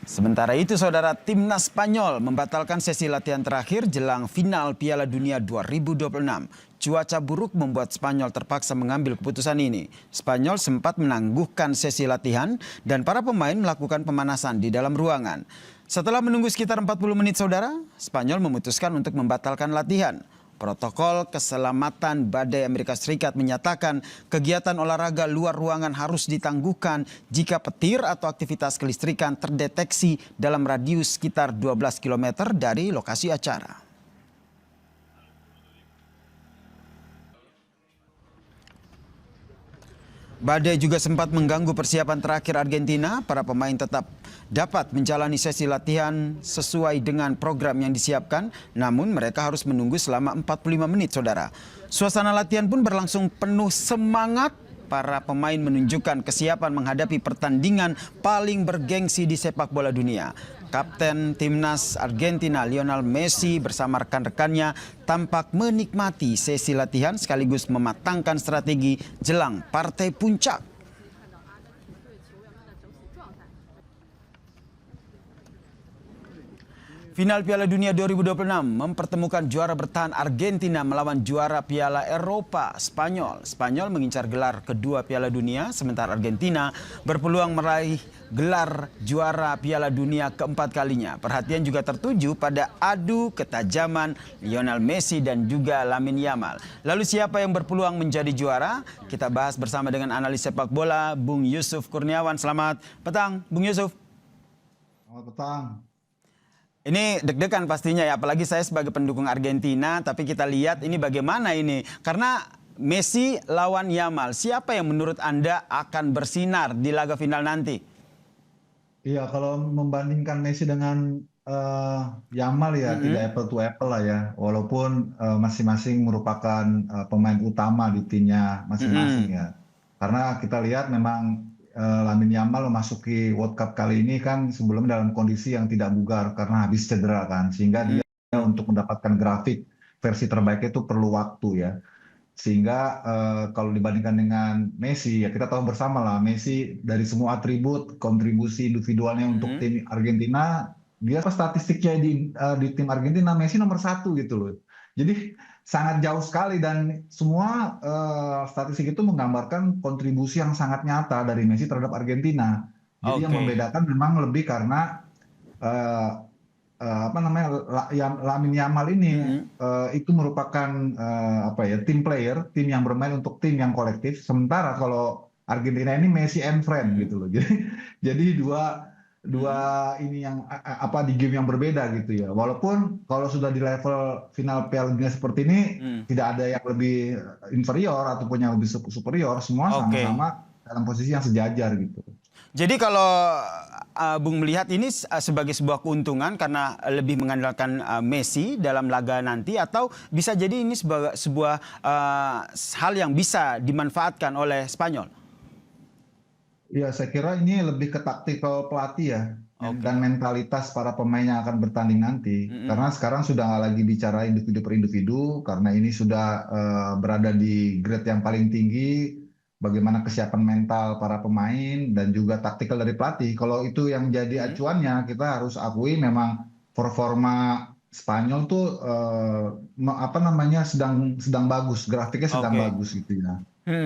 Sementara itu, saudara, timnas Spanyol membatalkan sesi latihan terakhir jelang final Piala Dunia 2026. Cuaca buruk membuat Spanyol terpaksa mengambil keputusan ini. Spanyol sempat menangguhkan sesi latihan dan para pemain melakukan pemanasan di dalam ruangan. Setelah menunggu sekitar 40 menit, saudara, Spanyol memutuskan untuk membatalkan latihan. Protokol Keselamatan Badai Amerika Serikat menyatakan kegiatan olahraga luar ruangan harus ditangguhkan jika petir atau aktivitas kelistrikan terdeteksi dalam radius sekitar 12 km dari lokasi acara. Badai juga sempat mengganggu persiapan terakhir Argentina. Para pemain tetap dapat menjalani sesi latihan sesuai dengan program yang disiapkan. Namun mereka harus menunggu selama 45 menit, saudara. Suasana latihan pun berlangsung penuh semangat. Para pemain menunjukkan kesiapan menghadapi pertandingan paling bergengsi di sepak bola dunia. Kapten timnas Argentina Lionel Messi bersama rekan-rekannya tampak menikmati sesi latihan sekaligus mematangkan strategi jelang partai puncak. Final Piala Dunia 2026 mempertemukan juara bertahan Argentina melawan juara Piala Eropa Spanyol. Spanyol mengincar gelar kedua Piala Dunia, sementara Argentina berpeluang meraih gelar juara Piala Dunia keempat kalinya. Perhatian juga tertuju pada adu ketajaman Lionel Messi dan juga Lamine Yamal. Lalu siapa yang berpeluang menjadi juara? Kita bahas bersama dengan analis sepak bola Bung Yusuf Kurniawan. Selamat petang, Bung Yusuf. Selamat petang. Ini deg-degan pastinya ya, apalagi saya sebagai pendukung Argentina, tapi kita lihat ini bagaimana ini. Karena Messi lawan Yamal, siapa yang menurut Anda akan bersinar di laga final nanti? Iya, kalau membandingkan Messi dengan Yamal ya tidak apple to apple lah ya. Walaupun masing-masing merupakan pemain utama di timnya masing-masing ya. Karena kita lihat memang Lamine Yamal memasuki World Cup kali ini kan sebelumnya dalam kondisi yang tidak bugar karena habis cedera kan. Sehingga dia untuk mendapatkan grafik versi terbaiknya itu perlu waktu ya. Sehingga kalau dibandingkan dengan Messi, ya kita tahu bersama lah, Messi dari semua atribut, kontribusi individualnya untuk tim Argentina, dia statistiknya di tim Argentina, Messi nomor 1 gitu loh. Jadi sangat jauh sekali dan semua statistik itu menggambarkan kontribusi yang sangat nyata dari Messi terhadap Argentina. Jadi yang membedakan memang lebih karena Lamine Yamal ini itu merupakan tim player, tim yang bermain untuk tim yang kolektif. Sementara kalau Argentina ini Messi and friend gitu loh. Jadi dua ini yang di game yang berbeda gitu ya. Walaupun kalau sudah di level final Piala Dunia seperti ini tidak ada yang lebih inferior ataupun yang lebih superior, semua sama-sama dalam posisi yang sejajar gitu. Jadi kalau Bung melihat ini sebagai sebuah keuntungan karena lebih mengandalkan Messi dalam laga nanti, atau bisa jadi ini sebuah hal yang bisa dimanfaatkan oleh Spanyol? Ya, saya kira ini lebih ke taktikal pelatih ya, dan mentalitas para pemain yang akan bertanding nanti. Karena sekarang sudah nggak lagi bicara individu per individu, karena ini sudah berada di grade yang paling tinggi. Bagaimana kesiapan mental para pemain dan juga taktikal dari pelatih. Kalau itu yang jadi acuannya, kita harus akui memang performa Spanyol tuh sedang bagus, grafiknya sedang bagus gitu ya.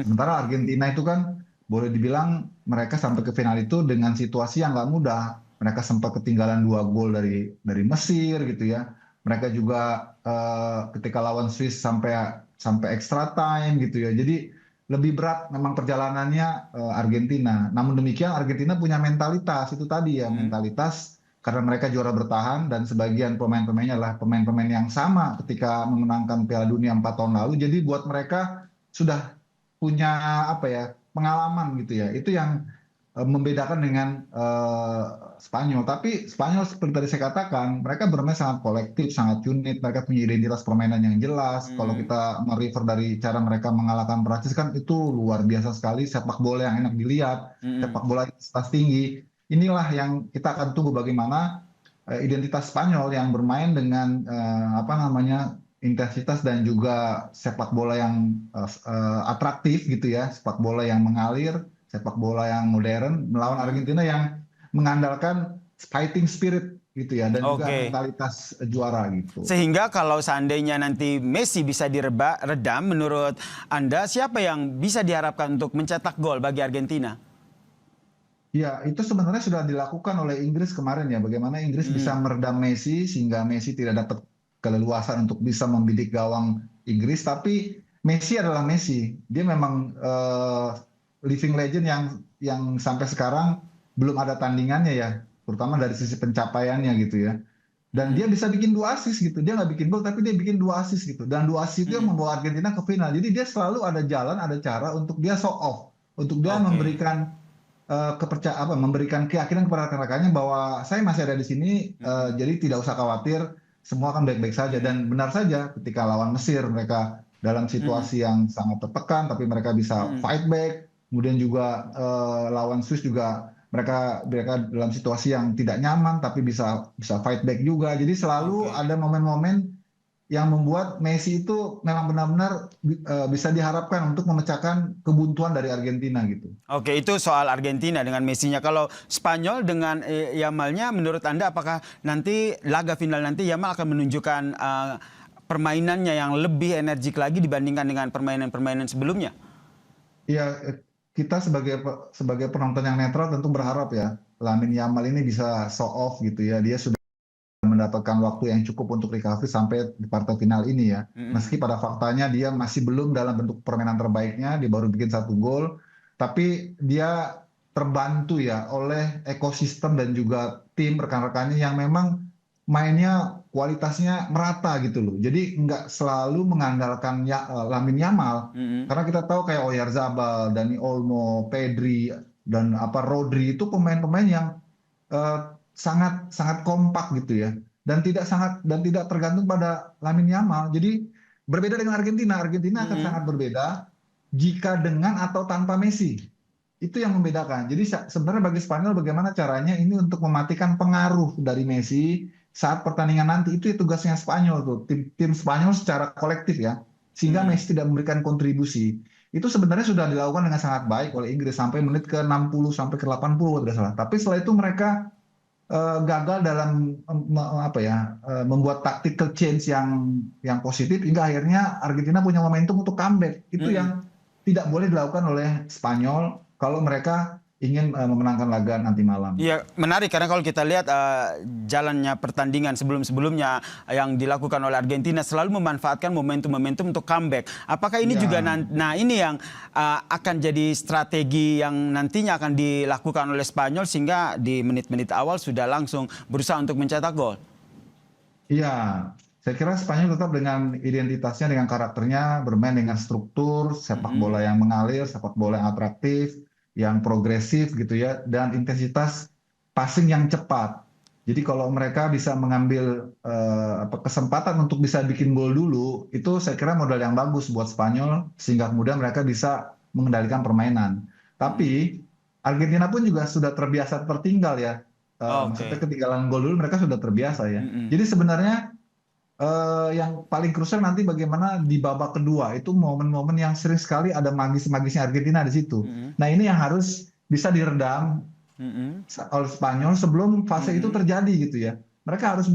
Sementara Argentina itu kan boleh dibilang mereka sampai ke final itu dengan situasi yang nggak mudah. Mereka sempat ketinggalan 2 gol dari Mesir gitu ya. Mereka juga ketika lawan Swiss sampai extra time gitu ya. Jadi lebih berat memang perjalanannya Argentina. Namun demikian Argentina punya mentalitas itu tadi ya, mentalitas karena mereka juara bertahan dan sebagian pemain-pemainnya adalah pemain-pemain yang sama ketika memenangkan Piala Dunia 4 tahun lalu. Jadi buat mereka sudah punya pengalaman gitu ya. Itu yang membedakan dengan Spanyol. Tapi Spanyol seperti tadi saya katakan, mereka bermain sangat kolektif, sangat unit. Mereka punya identitas permainan yang jelas. Kalau kita merefer dari cara mereka mengalahkan Prancis kan itu luar biasa sekali. Sepak bola yang enak dilihat, sepak bola intensitas tinggi. Inilah yang kita akan tunggu bagaimana identitas Spanyol yang bermain dengan intensitas dan juga sepak bola yang atraktif gitu ya, sepak bola yang mengalir, sepak bola yang modern melawan Argentina yang mengandalkan fighting spirit gitu ya, dan juga Oke. mentalitas juara gitu. Sehingga kalau seandainya nanti Messi bisa redam, menurut Anda siapa yang bisa diharapkan untuk mencetak gol bagi Argentina? Ya, itu sebenarnya sudah dilakukan oleh Inggris kemarin ya. Bagaimana Inggris bisa meredam Messi sehingga Messi tidak dapat keleluasan untuk bisa membidik gawang Inggris. Tapi Messi adalah Messi. Dia memang living legend yang sampai sekarang belum ada tandingannya ya, terutama dari sisi pencapaiannya gitu ya. Dan dia bisa bikin 2 assist gitu. Dia nggak bikin gol, tapi dia bikin 2 assist gitu. Dan 2 assist itu yang membawa Argentina ke final. Jadi dia selalu ada jalan, ada cara untuk dia show off, untuk dia Oke. memberikan keyakinan kepada rekan-rekannya bahwa saya masih ada di sini, jadi tidak usah khawatir, semua akan baik-baik saja. Dan benar saja, ketika lawan Mesir mereka dalam situasi yang sangat tertekan, tapi mereka bisa fight back. Kemudian juga lawan Swiss juga mereka dalam situasi yang tidak nyaman, tapi bisa fight back juga. Jadi selalu Oke. ada momen-momen yang membuat Messi itu memang benar-benar bisa diharapkan untuk memecahkan kebuntuan dari Argentina gitu. Oke, itu soal Argentina dengan Messinya. Kalau Spanyol dengan Yamalnya, menurut Anda apakah nanti laga final nanti Yamal akan menunjukkan permainannya yang lebih energik lagi dibandingkan dengan permainan-permainan sebelumnya? Iya, kita sebagai penonton yang netral tentu berharap ya Lamine Yamal ini bisa show off gitu ya. Dia sudah mendapatkan waktu yang cukup untuk recovery sampai di partai final ini ya. Meski pada faktanya dia masih belum dalam bentuk permainan terbaiknya, dia baru bikin 1 gol, tapi dia terbantu ya oleh ekosistem dan juga tim rekan-rekannya yang memang mainnya kualitasnya merata gitu loh. Jadi nggak selalu mengandalkan Lamine Yamal, karena kita tahu kayak Oyarzabal, Dani Olmo, Pedri, dan Rodri itu pemain-pemain yang eh, sangat sangat kompak gitu ya, dan tidak tergantung pada Lamine Yamal. Jadi berbeda dengan Argentina. Argentina akan sangat berbeda jika dengan atau tanpa Messi. Itu yang membedakan. Jadi sebenarnya bagi Spanyol bagaimana caranya ini untuk mematikan pengaruh dari Messi saat pertandingan nanti. Itu tugasnya Spanyol tuh. Tim Spanyol secara kolektif ya. Sehingga Messi tidak memberikan kontribusi. Itu sebenarnya sudah dilakukan dengan sangat baik oleh Inggris sampai menit ke 60 sampai ke 80 tidak salah. Tapi setelah itu mereka gagal dalam membuat tactical change yang positif hingga akhirnya Argentina punya momentum untuk comeback. Itu yang tidak boleh dilakukan oleh Spanyol kalau mereka ingin memenangkan laga nanti malam. Iya, menarik karena kalau kita lihat jalannya pertandingan sebelum-sebelumnya yang dilakukan oleh Argentina selalu memanfaatkan momentum-momentum untuk comeback. Apakah ini juga ini yang akan jadi strategi yang nantinya akan dilakukan oleh Spanyol sehingga di menit-menit awal sudah langsung berusaha untuk mencetak gol? Iya, saya kira Spanyol tetap dengan identitasnya, dengan karakternya, bermain dengan struktur, sepak bola yang mengalir, sepak bola yang atraktif, yang progresif gitu ya, dan intensitas passing yang cepat. Jadi kalau mereka bisa mengambil kesempatan untuk bisa bikin gol dulu, itu saya kira modal yang bagus buat Spanyol, sehingga kemudian mereka bisa mengendalikan permainan. Tapi Argentina pun juga sudah terbiasa tertinggal ya. Maksudnya ketinggalan gol dulu mereka sudah terbiasa ya. Jadi sebenarnya yang paling krusial nanti bagaimana di babak kedua, itu momen-momen yang sering sekali ada magis-magisnya Argentina di situ. Nah ini yang harus bisa diredam oleh Spanyol sebelum fase itu terjadi gitu ya. Mereka harus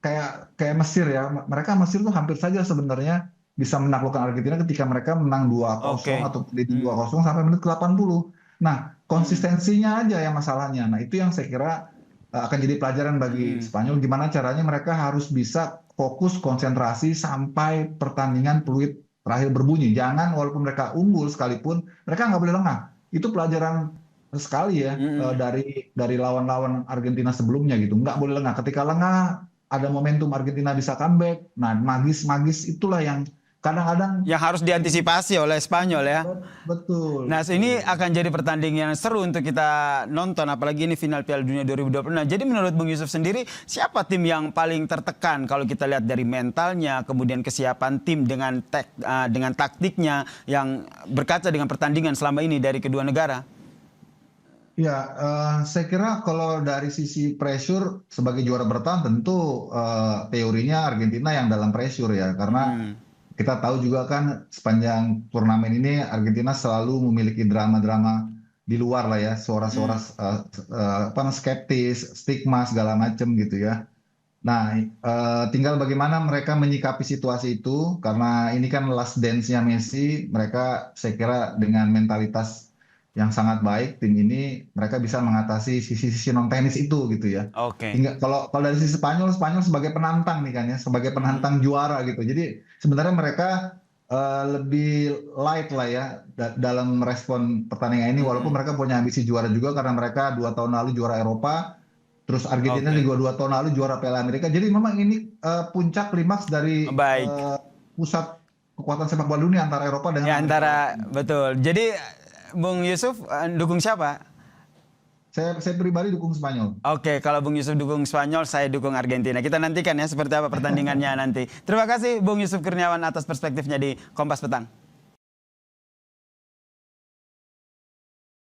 kayak Mesir ya. Mesir tuh hampir saja sebenarnya bisa menaklukkan Argentina ketika mereka menang 2-0 atau leading 2-0 sampai menit ke 80. Nah konsistensinya aja yang masalahnya. Nah itu yang saya kira akan jadi pelajaran bagi Spanyol, gimana caranya mereka harus bisa fokus konsentrasi sampai pertandingan peluit terakhir berbunyi. Jangan walaupun mereka unggul sekalipun, mereka nggak boleh lengah. Itu pelajaran sekali ya dari lawan-lawan Argentina sebelumnya gitu. Nggak boleh lengah. Ketika lengah, ada momentum Argentina bisa comeback. Nah, magis-magis itulah yang kadang-kadang yang harus diantisipasi oleh Spanyol ya. Betul. Nah, ini akan jadi pertandingan yang seru untuk kita nonton, apalagi ini final Piala Dunia 2026. Jadi menurut Bung Yusuf sendiri, siapa tim yang paling tertekan kalau kita lihat dari mentalnya, kemudian kesiapan tim dengan taktiknya yang berkaca dengan pertandingan selama ini dari kedua negara? Ya, saya kira kalau dari sisi pressure sebagai juara bertahan tentu teorinya Argentina yang dalam pressure ya, karena kita tahu juga kan sepanjang turnamen ini Argentina selalu memiliki drama-drama di luar lah ya, suara-suara skeptis, stigma segala macam gitu ya. Nah, tinggal bagaimana mereka menyikapi situasi itu, karena ini kan last dance-nya Messi, mereka saya kira dengan mentalitas yang sangat baik, tim ini mereka bisa mengatasi sisi-sisi non teknis itu gitu ya. Oke. Kalau dari sisi Spanyol sebagai penantang nih kan ya, sebagai penantang juara gitu. Jadi sebenarnya mereka lebih light lah ya dalam merespon pertandingan ini, walaupun mereka punya ambisi juara juga karena mereka 2 tahun lalu juara Eropa, terus Argentina Oke. juga 2 tahun lalu juara Piala Amerika. Jadi memang ini puncak klimaks dari Baik. pusat kekuatan sepak bola dunia antara Eropa dengan Ya Amerika antara Latin. betul. Jadi Bung Yusuf dukung siapa? Saya pribadi dukung Spanyol. Oke, kalau Bung Yusuf dukung Spanyol, saya dukung Argentina. Kita nantikan ya seperti apa pertandingannya nanti. Terima kasih Bung Yusuf Kurniawan atas perspektifnya di Kompas Petang.